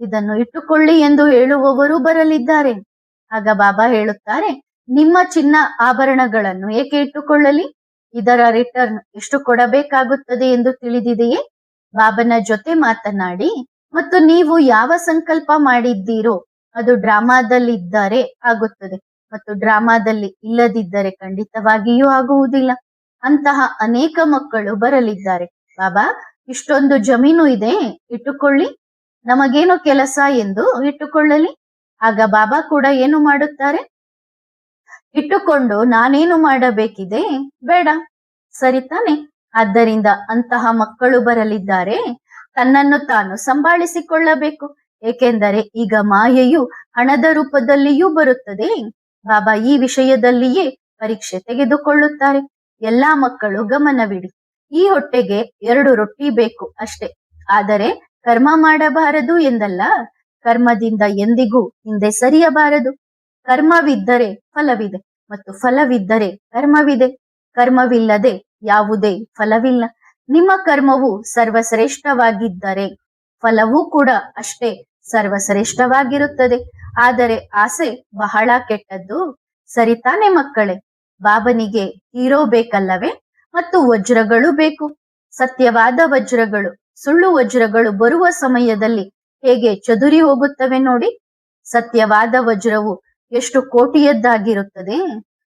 ಇದನ್ನು ಇಟ್ಟುಕೊಳ್ಳಿ ಎಂದು ಹೇಳುವವರು ಬರಲಿದ್ದಾರೆ. ಆಗ ಬಾಬಾ ಹೇಳುತ್ತಾರೆ, ನಿಮ್ಮ ಚಿನ್ನ ಆಭರಣಗಳನ್ನು ಏಕೆ ಇಟ್ಟುಕೊಳ್ಳಲಿ? ಇದರ ರಿಟರ್ನ್ ಎಷ್ಟು ಕೊಡಬೇಕಾಗುತ್ತದೆ ಎಂದು ತಿಳಿದಿದೆಯೇ? ಬಾಬನ ಜೊತೆ ಮಾತನಾಡಿ ಮತ್ತು ನೀವು ಯಾವ ಸಂಕಲ್ಪ ಮಾಡಿದ್ದೀರೋ ಅದು ಡ್ರಾಮಾದಲ್ಲಿ ಇದ್ದರೆ ಆಗುತ್ತದೆ, ಮತ್ತು ಡ್ರಾಮಾದಲ್ಲಿ ಇಲ್ಲದಿದ್ದರೆ ಖಂಡಿತವಾಗಿಯೂ ಆಗುವುದಿಲ್ಲ. ಅಂತಹ ಅನೇಕ ಮಕ್ಕಳು ಬರಲಿದ್ದಾರೆ. ಬಾಬಾ, ಇಷ್ಟೊಂದು ಜಮೀನು ಇದೆ, ಇಟ್ಟುಕೊಳ್ಳಿ, ನಮಗೇನು ಕೆಲಸ ಎಂದು ಇಟ್ಟುಕೊಳ್ಳಲಿ. ಆಗ ಬಾಬಾ ಕೂಡ ಏನು ಮಾಡುತ್ತಾರೆ? ಇಟ್ಟುಕೊಂಡು ನಾನೇನು ಮಾಡಬೇಕಿದೆ, ಬೇಡ, ಸರಿತಾನೆ? ಆದ್ದರಿಂದ ಅಂತಹ ಮಕ್ಕಳು ಬರಲಿದ್ದಾರೆ. ತನ್ನನ್ನು ತಾನು ಸಂಭಾಳಿಸಿಕೊಳ್ಳಬೇಕು. ಏಕೆಂದರೆ ಈಗ ಮಾಯೆಯು ಹಣದ ರೂಪದಲ್ಲಿಯೂ ಬರುತ್ತದೆ. ಬಾಬಾ ಈ ವಿಷಯದಲ್ಲಿಯೇ ಪರೀಕ್ಷೆ ತೆಗೆದುಕೊಳ್ಳುತ್ತಾರೆ. ಎಲ್ಲಾ ಮಕ್ಕಳು ಗಮನವಿಡಿ. ಈ ಹೊಟ್ಟೆಗೆ 2 ರೊಟ್ಟಿ ಬೇಕು ಅಷ್ಟೇ. ಆದರೆ ಕರ್ಮ ಮಾಡಬಾರದು ಎಂದಲ್ಲ. ಕರ್ಮದಿಂದ ಎಂದಿಗೂ ಹಿಂದೆ ಸರಿಯಬಾರದು. ಕರ್ಮವಿದ್ದರೆ ಫಲವಿದೆ ಮತ್ತು ಫಲವಿದ್ದರೆ ಕರ್ಮವಿದೆ. ಕರ್ಮವಿಲ್ಲದೆ ಯಾವುದೇ ಫಲವಿಲ್ಲ. ನಿಮ್ಮ ಕರ್ಮವು ಸರ್ವಶ್ರೇಷ್ಠವಾಗಿದ್ದರೆ ಫಲವೂ ಕೂಡ ಅಷ್ಟೇ ಸರ್ವಶ್ರೇಷ್ಠವಾಗಿರುತ್ತದೆ. ಆದರೆ ಆಸೆ ಬಹಳ ಕೆಟ್ಟದ್ದು, ಸರಿತಾನೆ ಮಕ್ಕಳೇ? ಬಾಬನಿಗೆ ಹೀರೋ ಬೇಕಲ್ಲವೇ? ಮತ್ತು ವಜ್ರಗಳು ಬೇಕು, ಸತ್ಯವಾದ ವಜ್ರಗಳು. ಸುಳ್ಳು ವಜ್ರಗಳು ಬರುವ ಸಮಯದಲ್ಲಿ ಹೇಗೆ ಚದುರಿ ಹೋಗುತ್ತವೆ ನೋಡಿ. ಸತ್ಯವಾದ ವಜ್ರವು ಎಷ್ಟು ಕೋಟಿಯದ್ದಾಗಿರುತ್ತದೆ.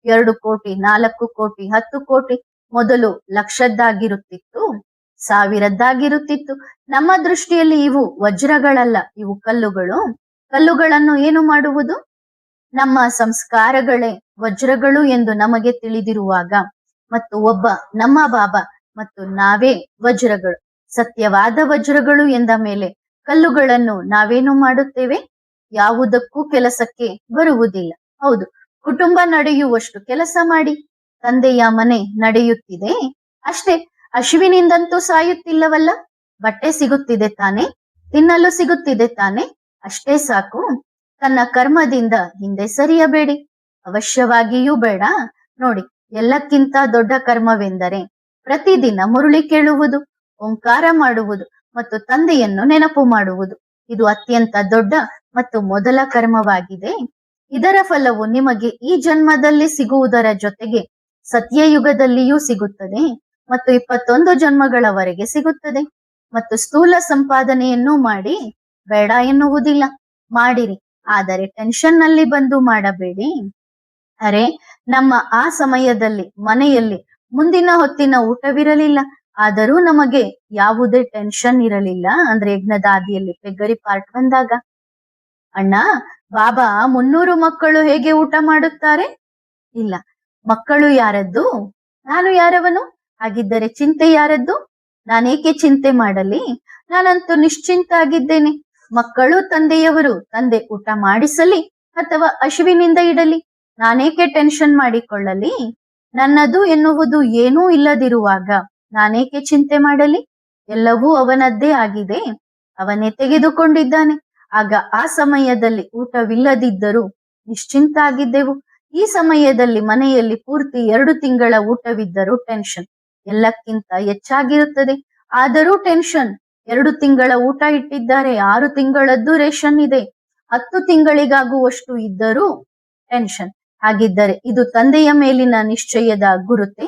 2 ಕೋಟಿ, 4 ಕೋಟಿ, 10 ಕೋಟಿ, ಮೊದಲು ಲಕ್ಷದ್ದಾಗಿರುತ್ತಿತ್ತು, ಸಾವಿರದ್ದಾಗಿರುತ್ತಿತ್ತು. ನಮ್ಮ ದೃಷ್ಟಿಯಲ್ಲಿ ಇವು ವಜ್ರಗಳಲ್ಲ, ಇವು ಕಲ್ಲುಗಳು. ಕಲ್ಲುಗಳನ್ನು ಏನು ಮಾಡುವುದು? ನಮ್ಮ ಸಂಸ್ಕಾರಗಳೇ ವಜ್ರಗಳು ಎಂದು ನಮಗೆ ತಿಳಿದಿರುವಾಗ ಮತ್ತು ಒಬ್ಬ ನಮ್ಮ ಬಾಬಾ ಮತ್ತು ನಾವೇ ವಜ್ರಗಳು, ಸತ್ಯವಾದ ವಜ್ರಗಳು ಎಂದ ಮೇಲೆ ಕಲ್ಲುಗಳನ್ನು ನಾವೇನು ಮಾಡುತ್ತೇವೆ? ಯಾವುದಕ್ಕೂ ಕೆಲಸಕ್ಕೆ ಬರುವುದಿಲ್ಲ. ಹೌದು, ಕುಟುಂಬ ನಡೆಯುವಷ್ಟು ಕೆಲಸ ಮಾಡಿ. ತಂದೆಯ ಮನೆ ನಡೆಯುತ್ತಿದೆ ಅಷ್ಟೇ, ಹಸಿವಿನಿಂದಂತೂ ಸಾಯುತ್ತಿಲ್ಲವಲ್ಲ. ಬಟ್ಟೆ ಸಿಗುತ್ತಿದೆ ತಾನೆ, ತಿನ್ನಲು ಸಿಗುತ್ತಿದೆ ತಾನೆ, ಅಷ್ಟೇ ಸಾಕು. ತನ್ನ ಕರ್ಮದಿಂದ ಹಿಂದೆ ಸರಿಯಬೇಡಿ, ಅವಶ್ಯವಾಗಿಯೂ ಬೇಡ. ನೋಡಿ, ಎಲ್ಲಕ್ಕಿಂತ ದೊಡ್ಡ ಕರ್ಮವೆಂದರೆ ಪ್ರತಿದಿನ ಮುರುಳಿ ಕೇಳುವುದು, ಓಂಕಾರ ಮಾಡುವುದು ಮತ್ತು ತಂದೆಯನ್ನು ನೆನಪು ಮಾಡುವುದು. ಇದು ಅತ್ಯಂತ ದೊಡ್ಡ ಮತ್ತು ಮೊದಲ ಕರ್ಮವಾಗಿದೆ. ಇದರ ಫಲವು ನಿಮಗೆ ಈ ಜನ್ಮದಲ್ಲಿ ಸಿಗುವುದರ ಜೊತೆಗೆ ಸತ್ಯಯುಗದಲ್ಲಿಯೂ ಸಿಗುತ್ತದೆ ಮತ್ತು 21 ಜನ್ಮಗಳವರೆಗೆ ಸಿಗುತ್ತದೆ. ಮತ್ತು ಸ್ಥೂಲ ಸಂಪಾದನೆಯನ್ನು ಮಾಡಿ, ಬೇಡ ಎನ್ನುವುದಿಲ್ಲ, ಮಾಡಿರಿ, ಆದರೆ ಟೆನ್ಷನ್ ನಲ್ಲಿ ಬಂದು ಮಾಡಬೇಡಿ. ಅರೆ, ನಮ್ಮ ಆ ಸಮಯದಲ್ಲಿ ಮನೆಯಲ್ಲಿ ಮುಂದಿನ ಹೊತ್ತಿನ ಊಟವಿರಲಿಲ್ಲ, ಆದರೂ ನಮಗೆ ಯಾವುದೇ ಟೆನ್ಷನ್ ಇರಲಿಲ್ಲ. ಅಂದ್ರೆ ಯಜ್ಞದ ಆದಿಯಲ್ಲಿ ಪೆಗ್ಗರಿ ಪಾರ್ಟ್ ಬಂದಾಗ, ಅಣ್ಣ ಬಾಬಾ 300 ಮಕ್ಕಳು ಹೇಗೆ ಊಟ ಮಾಡುತ್ತಾರೆ? ಇಲ್ಲ, ಮಕ್ಕಳು ಯಾರದ್ದು? ನಾನು ಯಾರವನು? ಹಾಗಿದ್ದರೆ ಚಿಂತೆ ಯಾರದ್ದು? ನಾನೇಕೆ ಚಿಂತೆ ಮಾಡಲಿ? ನಾನಂತೂ ನಿಶ್ಚಿಂತ ಆಗಿದ್ದೇನೆ. ಮಕ್ಕಳು ತಂದೆಯವರು, ತಂದೆ ಊಟ ಮಾಡಿಸಲಿ ಅಥವಾ ಹಸಿವಿನಿಂದ ಇಡಲಿ, ನಾನೇಕೆ ಟೆನ್ಷನ್ ಮಾಡಿಕೊಳ್ಳಲಿ? ನನ್ನದು ಎನ್ನುವುದು ಏನೂ ಇಲ್ಲದಿರುವಾಗ ನಾನೇಕೆ ಚಿಂತೆ ಮಾಡಲಿ? ಎಲ್ಲವೂ ಅವನದ್ದೇ ಆಗಿದೆ, ಅವನೇ ತೆಗೆದುಕೊಂಡಿದ್ದಾನೆ. ಆಗ ಆ ಸಮಯದಲ್ಲಿ ಊಟವಿಲ್ಲದಿದ್ದರೂ ನಿಶ್ಚಿಂತ ಆಗಿದ್ದೆವು. ಈ ಸಮಯದಲ್ಲಿ ಮನೆಯಲ್ಲಿ ಪೂರ್ತಿ 2 ತಿಂಗಳ ಊಟವಿದ್ದರೂ ಟೆನ್ಷನ್ ಎಲ್ಲಕ್ಕಿಂತ ಹೆಚ್ಚಾಗಿರುತ್ತದೆ. ಆದರೂ ಟೆನ್ಷನ್. 2 ತಿಂಗಳ ಊಟ ಇಟ್ಟಿದ್ದಾರೆ, 6 ತಿಂಗಳದ್ದು ರೇಷನ್ ಇದೆ, 10 ತಿಂಗಳಿಗಾಗುವಷ್ಟು ಇದ್ದರೂ ಟೆನ್ಷನ್. ಹಾಗಿದ್ದರೆ ಇದು ತಂದೆಯ ಮೇಲಿನ ನಿಶ್ಚಯದ ಗುರುತೆ?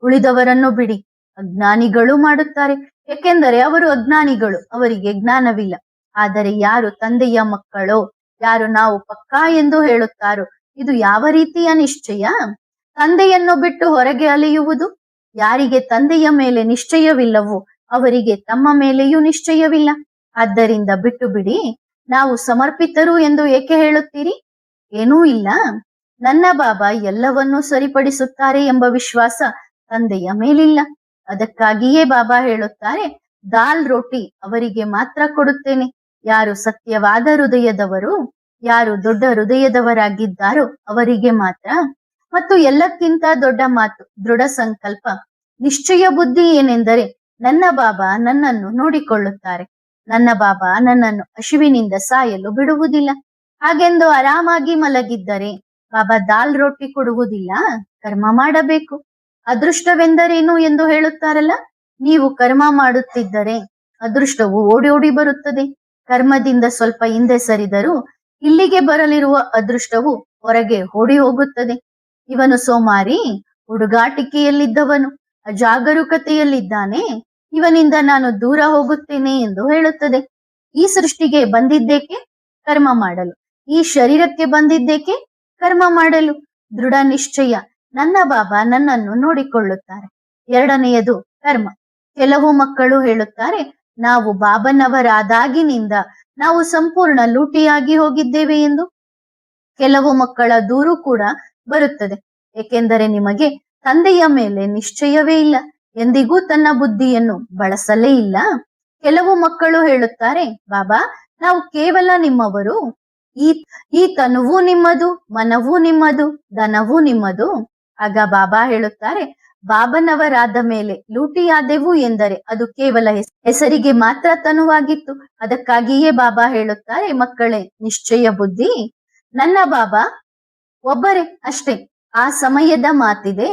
ಉಳಿದವರನ್ನು ಬಿಡಿ, ಅಜ್ಞಾನಿಗಳು ಮಾಡುತ್ತಾರೆ, ಏಕೆಂದರೆ ಅವರು ಅಜ್ಞಾನಿಗಳು, ಅವರಿಗೆ ಜ್ಞಾನವಿಲ್ಲ. ಆದರೆ ಯಾರು ತಂದೆಯ ಮಕ್ಕಳೋ, ಯಾರು ನಾವು ಪಕ್ಕಾ ಎಂದು ಹೇಳುತ್ತಾರೋ, ಇದು ಯಾವ ರೀತಿಯ ನಿಶ್ಚಯ? ತಂದೆಯನ್ನು ಬಿಟ್ಟು ಹೊರಗೆ ಅಲೆಯುವುದು. ಯಾರಿಗೆ ತಂದೆಯ ಮೇಲೆ ನಿಶ್ಚಯವಿಲ್ಲವೋ ಅವರಿಗೆ ತಮ್ಮ ಮೇಲೆಯೂ ನಿಶ್ಚಯವಿಲ್ಲ. ಆದ್ದರಿಂದ ಬಿಟ್ಟು ಬಿಡಿ. ನಾವು ಸಮರ್ಪಿತರು ಎಂದು ಏಕೆ ಹೇಳುತ್ತೀರಿ? ಏನೂ ಇಲ್ಲ, ನನ್ನ ಬಾಬಾ ಎಲ್ಲವನ್ನೂ ಸರಿಪಡಿಸುತ್ತಾರೆ ಎಂಬ ವಿಶ್ವಾಸ ತಂದೆಯ ಮೇಲಿಲ್ಲ. ಅದಕ್ಕಾಗಿಯೇ ಬಾಬಾ ಹೇಳುತ್ತಾರೆ, ದಾಲ್ ರೋಟಿ ಅವರಿಗೆ ಮಾತ್ರ ಕೊಡುತ್ತೇನೆ. ಯಾರು ಸತ್ಯವಾದ ಹೃದಯದವರು, ಯಾರು ದೊಡ್ಡ ಹೃದಯದವರಾಗಿದ್ದಾರೋ ಅವರಿಗೆ ಮಾತ್ರ. ಮತ್ತು ಎಲ್ಲಕ್ಕಿಂತ ದೊಡ್ಡ ಮಾತು ದೃಢ ಸಂಕಲ್ಪ, ನಿಶ್ಚಯ ಬುದ್ಧಿ ಏನೆಂದರೆ, ನನ್ನ ಬಾಬಾ ನನ್ನನ್ನು ನೋಡಿಕೊಳ್ಳುತ್ತಾರೆ, ನನ್ನ ಬಾಬಾ ನನ್ನನ್ನು ಹಸಿವಿನಿಂದ ಸಾಯಲು ಬಿಡುವುದಿಲ್ಲ. ಹಾಗೆಂದು ಆರಾಮಾಗಿ ಮಲಗಿದ್ದರೆ ಬಾಬಾ ದಾಲ್ ರೊಟ್ಟಿ ಕೊಡುವುದಿಲ್ಲ, ಕರ್ಮ ಮಾಡಬೇಕು. ಅದೃಷ್ಟವೆಂದರೇನು ಎಂದು ಹೇಳುತ್ತಾರಲ್ಲ, ನೀವು ಕರ್ಮ ಮಾಡುತ್ತಿದ್ದರೆ ಅದೃಷ್ಟವು ಓಡಿ ಓಡಿ ಬರುತ್ತದೆ. ಕರ್ಮದಿಂದ ಸ್ವಲ್ಪ ಹಿಂದೆ ಸರಿದರೂ ಇಲ್ಲಿಗೆ ಬರಲಿರುವ ಅದೃಷ್ಟವು ಹೊರಗೆ ಓಡಿ ಹೋಗುತ್ತದೆ. ಇವನು ಸೋಮಾರಿ, ಹುಡುಗಾಟಿಕೆಯಲ್ಲಿದ್ದವನು, ಅಜಾಗರೂಕತೆಯಲ್ಲಿದ್ದಾನೆ, ಇವನಿಂದ ನಾನು ದೂರ ಹೋಗುತ್ತೇನೆ ಎಂದು ಹೇಳುತ್ತದೆ. ಈ ಸೃಷ್ಟಿಗೆ ಬಂದಿದ್ದೇಕೆ? ಕರ್ಮ ಮಾಡಲು. ಈ ಶರೀರಕ್ಕೆ ಬಂದಿದ್ದೇಕೆ? ಕರ್ಮ ಮಾಡಲು. ದೃಢ ನಿಶ್ಚಯ, ನನ್ನ ಬಾಬಾ ನನ್ನನ್ನು ನೋಡಿಕೊಳ್ಳುತ್ತಾರೆ. ಎರಡನೆಯದು ಕರ್ಮ. ಕೆಲವು ಮಕ್ಕಳು ಹೇಳುತ್ತಾರೆ, ನಾವು ಬಾಬನವರಾದಾಗಿನಿಂದ ನಾವು ಸಂಪೂರ್ಣ ಲೂಟಿಯಾಗಿ ಹೋಗಿದ್ದೇವೆ ಎಂದು. ಕೆಲವು ಮಕ್ಕಳ ದೂರು ಕೂಡ ಬರುತ್ತದೆ, ಏಕೆಂದರೆ ನಿಮಗೆ ತಂದೆಯ ಮೇಲೆ ನಿಶ್ಚಯವೇ ಇಲ್ಲ, ಎಂದಿಗೂ ತನ್ನ ಬುದ್ಧಿಯನ್ನು ಬಳಸಲೇ ಇಲ್ಲ. ಕೆಲವು ಮಕ್ಕಳು ಹೇಳುತ್ತಾರೆ, ಬಾಬಾ ನಾವು ಕೇವಲ ನಿಮ್ಮವರು, ಈ ತನುವು ನಿಮ್ಮದು, ಮನವೂ ನಿಮ್ಮದು, ಧನವೂ ನಿಮ್ಮದು. ಆಗ ಬಾಬಾ ಹೇಳುತ್ತಾರೆ, ಬಾಬನವರಾದ ಮೇಲೆ ಲೂಟಿಯಾದೆವು ಎಂದರೆ ಅದು ಕೇವಲ ಹೆಸರಿಗೆ ಮಾತ್ರ ತನುವಾಗಿತ್ತು. ಅದಕ್ಕಾಗಿಯೇ ಬಾಬಾ ಹೇಳುತ್ತಾರೆ, ಮಕ್ಕಳೇ ನಿಶ್ಚಯ ಬುದ್ಧಿ, ನನ್ನ ಬಾಬಾ ಒಬ್ಬರೇ ಅಷ್ಟೇ. ಆ ಸಮಯದ ಮಾತಿದೆ.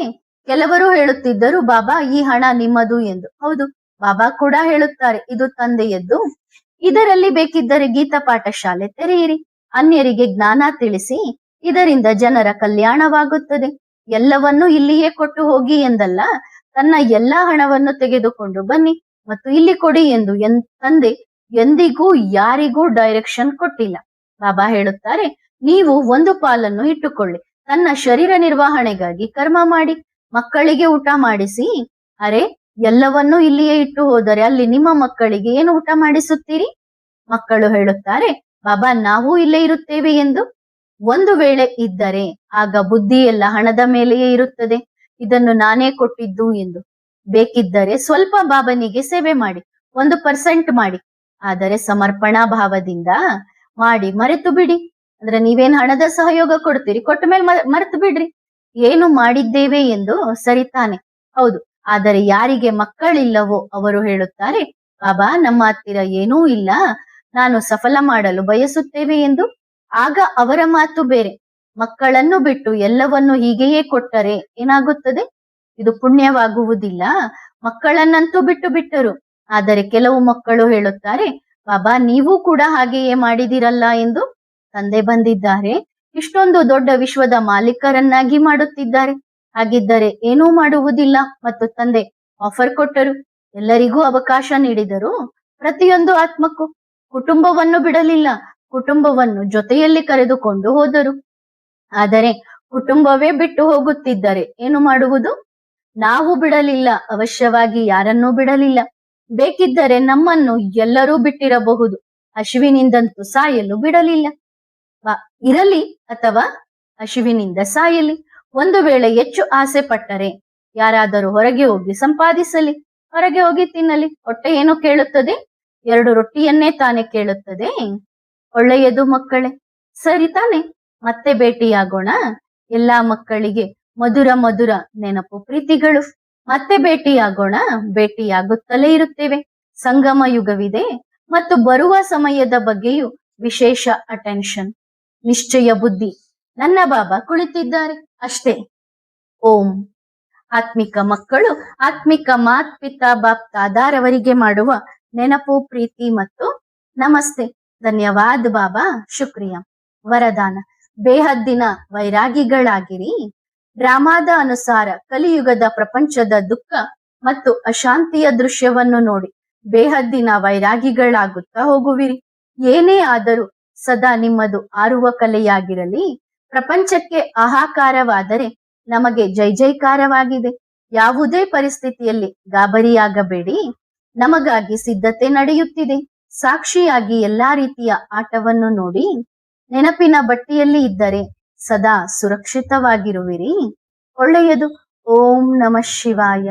ಕೆಲವರು ಹೇಳುತ್ತಿದ್ದರು, ಬಾಬಾ ಈ ಹಣ ನಿಮ್ಮದು ಎಂದು. ಹೌದು, ಬಾಬಾ ಕೂಡ ಹೇಳುತ್ತಾರೆ, ಇದು ತಂದೆಯದ್ದು. ಇದರಲ್ಲಿ ಬೇಕಿದ್ದರೆ ಗೀತಾ ಪಾಠಶಾಲೆ ತೆರೆಯಿರಿ, ಅನ್ಯರಿಗೆ ಜ್ಞಾನ ತಿಳಿಸಿ, ಇದರಿಂದ ಜನರ ಕಲ್ಯಾಣವಾಗುತ್ತದೆ. ಎಲ್ಲವನ್ನೂ ಇಲ್ಲಿಯೇ ಕೊಟ್ಟು ಹೋಗಿ ಎಂದಲ್ಲ, ತನ್ನ ಎಲ್ಲಾ ಹಣವನ್ನು ತೆಗೆದುಕೊಂಡು ಬನ್ನಿ, ಮತ್ತು ಇಲ್ಲಿ ಕೊಡಿ ಎಂದು ತಂದೆ ಎಂದಿಗೂ ಯಾರಿಗೂ ಡೈರೆಕ್ಷನ್ ಕೊಟ್ಟಿಲ್ಲ. ಬಾಬಾ ಹೇಳುತ್ತಾರೆ, ನೀವು ಒಂದು ಪಾಲನ್ನು ಇಟ್ಟುಕೊಳ್ಳಿ, ತನ್ನ ಶರೀರ ನಿರ್ವಹಣೆಗಾಗಿ ಕರ್ಮ ಮಾಡಿ, ಮಕ್ಕಳಿಗೆ ಊಟ ಮಾಡಿಸಿ. ಅರೆ, ಎಲ್ಲವನ್ನೂ ಇಲ್ಲಿಯೇ ಇಟ್ಟು ಹೋದರೆ ಅಲ್ಲಿ ನಿಮ್ಮ ಮಕ್ಕಳಿಗೆ ಏನು ಊಟ ಮಾಡಿಸುತ್ತೀರಿ? ಮಕ್ಕಳು ಹೇಳುತ್ತಾರೆ, ಬಾಬಾ ನಾವು ಇಲ್ಲೇ ಇರುತ್ತೇವೆ ಎಂದು. ಒಂದು ವೇಳೆ ಇದ್ದರೆ ಆಗ ಬುದ್ಧಿ ಎಲ್ಲ ಹಣದ ಮೇಲೆಯೇ ಇರುತ್ತದೆ, ಇದನ್ನು ನಾನೇ ಕೊಟ್ಟಿದ್ದು ಎಂದು. ಬೇಕಿದ್ದರೆ ಸ್ವಲ್ಪ ಬಾಬನಿಗೆ ಸೇವೆ ಮಾಡಿ, 1% ಮಾಡಿ, ಆದರೆ ಸಮರ್ಪಣಾ ಭಾವದಿಂದ ಮಾಡಿ, ಮರೆತು ಬಿಡಿ. ಅಂದ್ರೆ ನೀವೇನ್ ಹಣದ ಸಹಯೋಗ ಕೊಡ್ತೀರಿ, ಕೊಟ್ಟ ಮೇಲೆ ಮರೆತು ಬಿಡ್ರಿ, ಏನು ಮಾಡಿದ್ದೇವೆ ಎಂದು. ಸರಿತಾನೆ? ಹೌದು. ಆದರೆ ಯಾರಿಗೆ ಮಕ್ಕಳಿಲ್ಲವೋ ಅವರು ಹೇಳುತ್ತಾರೆ, ಬಾಬಾ ನಮ್ಮ ಹತ್ತಿರ ಏನೂ ಇಲ್ಲ, ನಾನು ಸಫಲ ಮಾಡಲು ಬಯಸುತ್ತೇವೆ ಎಂದು. ಆಗ ಅವರ ಮಾತು ಬೇರೆ. ಮಕ್ಕಳನ್ನು ಬಿಟ್ಟು ಎಲ್ಲವನ್ನು ಹೀಗೆಯೇ ಕೊಟ್ಟರೆ ಏನಾಗುತ್ತದೆ? ಇದು ಪುಣ್ಯವಾಗುವುದಿಲ್ಲ. ಮಕ್ಕಳನ್ನಂತೂ ಬಿಟ್ಟು ಬಿಟ್ಟರು. ಆದರೆ ಕೆಲವು ಮಕ್ಕಳು ಹೇಳುತ್ತಾರೆ, ಬಾಬಾ ನೀವು ಕೂಡ ಹಾಗೆಯೇ ಮಾಡಿದಿರಲ್ಲ ಎಂದು. ತಂದೆ ಬಂದಿದ್ದಾರೆ, ಇಷ್ಟೊಂದು ದೊಡ್ಡ ವಿಶ್ವದ ಮಾಲೀಕರನ್ನಾಗಿ ಮಾಡುತ್ತಿದ್ದಾರೆ, ಹಾಗಿದ್ದರೆ ಏನೂ ಮಾಡುವುದಿಲ್ಲ. ಮತ್ತು ತಂದೆ ಆಫರ್ ಕೊಟ್ಟರು, ಎಲ್ಲರಿಗೂ ಅವಕಾಶ ನೀಡಿದರು, ಪ್ರತಿಯೊಂದು ಆತ್ಮಕ್ಕೂ. ಕುಟುಂಬವನ್ನು ಬಿಡಲಿಲ್ಲ, ಕುಟುಂಬವನ್ನು ಜೊತೆಯಲ್ಲಿ ಕರೆದುಕೊಂಡು ಹೋದರು. ಆದರೆ ಕುಟುಂಬವೇ ಬಿಟ್ಟು ಹೋಗುತ್ತಿದ್ದರೆ ಏನು ಮಾಡುವುದು? ನಾವು ಬಿಡಲಿಲ್ಲ, ಅವಶ್ಯವಾಗಿ ಯಾರನ್ನೂ ಬಿಡಲಿಲ್ಲ. ಬೇಕಿದ್ದರೆ ನಮ್ಮನ್ನು ಎಲ್ಲರೂ ಬಿಟ್ಟಿರಬಹುದು, ಹಸಿವಿನಿಂದಂತೂ ಸಾಯಲು ಬಿಡಲಿಲ್ಲ. ಇರಲಿ ಅಥವಾ ಹಸಿವಿನಿಂದ ಸಾಯಲಿ. ಒಂದು ವೇಳೆ ಹೆಚ್ಚು ಆಸೆ ಪಟ್ಟರೆ ಯಾರಾದರೂ ಹೊರಗೆ ಹೋಗಿ ಸಂಪಾದಿಸಲಿ, ಹೊರಗೆ ಹೋಗಿ ತಿನ್ನಲಿ. ಹೊಟ್ಟೆ ಏನು ಕೇಳುತ್ತದೆ? 2 ರೊಟ್ಟಿಯನ್ನೇ ತಾನೇ ಕೇಳುತ್ತದೆ. ಒಳ್ಳೆಯದು ಮಕ್ಕಳೇ, ಸರಿ ತಾನೆ? ಮತ್ತೆ ಭೇಟಿಯಾಗೋಣ. ಎಲ್ಲಾ ಮಕ್ಕಳಿಗೆ ಮಧುರ ಮಧುರ ನೆನಪು ಪ್ರೀತಿಗಳು. ಮತ್ತೆ ಭೇಟಿಯಾಗೋಣ, ಭೇಟಿಯಾಗುತ್ತಲೇ ಇರುತ್ತೇವೆ. ಸಂಗಮ ಯುಗವಿದೆ ಮತ್ತು ಬರುವ ಸಮಯದ ಬಗ್ಗೆಯೂ ವಿಶೇಷ ಅಟೆನ್ಷನ್. ನಿಶ್ಚಯ ಬುದ್ಧಿ. ನನ್ನ ಬಾಬಾ ಕುಳಿತಿದ್ದಾರೆ ಅಷ್ಟೇ. ಓಂ. ಆತ್ಮಿಕ ಮಕ್ಕಳು ಆತ್ಮಿಕ ಮಾತ್ ಪಿತಾ ಬಾಪ್ ತಾದಾರವರಿಗೆ ಮಾಡುವ ನೆನಪು ಪ್ರೀತಿ ಮತ್ತು ನಮಸ್ತೆ. ಧನ್ಯವಾದ ಬಾಬಾ, ಶುಕ್ರಿಯಾ. ವರದಾನ: ಬೇಹದ್ದಿನ ವೈರಾಗಿಗಳಾಗಿರಿ. ಡ್ರಾಮಾದ ಅನುಸಾರ ಕಲಿಯುಗದ ಪ್ರಪಂಚದ ದುಃಖ ಮತ್ತು ಅಶಾಂತಿಯ ದೃಶ್ಯವನ್ನು ನೋಡಿ ಬೇಹದ್ದಿನ ವೈರಾಗಿಗಳಾಗುತ್ತಾ ಹೋಗುವಿರಿ. ಏನೇ ಆದರೂ ಸದಾ ನಿಮ್ಮದು ಆರುವ ಕಲೆಯಾಗಿರಲಿ. ಪ್ರಪಂಚಕ್ಕೆ ಹಾಹಾಕಾರವಾದರೆ ನಮಗೆ ಜೈ ಜೈಕಾರವಾಗಿದೆ. ಯಾವುದೇ ಪರಿಸ್ಥಿತಿಯಲ್ಲಿ ಗಾಬರಿಯಾಗಬೇಡಿ, ನಮಗಾಗಿ ಸಿದ್ಧತೆ ನಡೆಯುತ್ತಿದೆ. ಸಾಕ್ಷಿಯಾಗಿ ಎಲ್ಲಾ ರೀತಿಯ ಆಟವನ್ನು ನೋಡಿ ನೆನಪಿನ ಬಟ್ಟಿಯಲ್ಲಿ ಇದ್ದರೆ ಸದಾ ಸುರಕ್ಷಿತವಾಗಿರುವಿರಿ. ಒಳ್ಳೆಯದು. ಓಂ ನಮಃ ಶಿವಾಯ.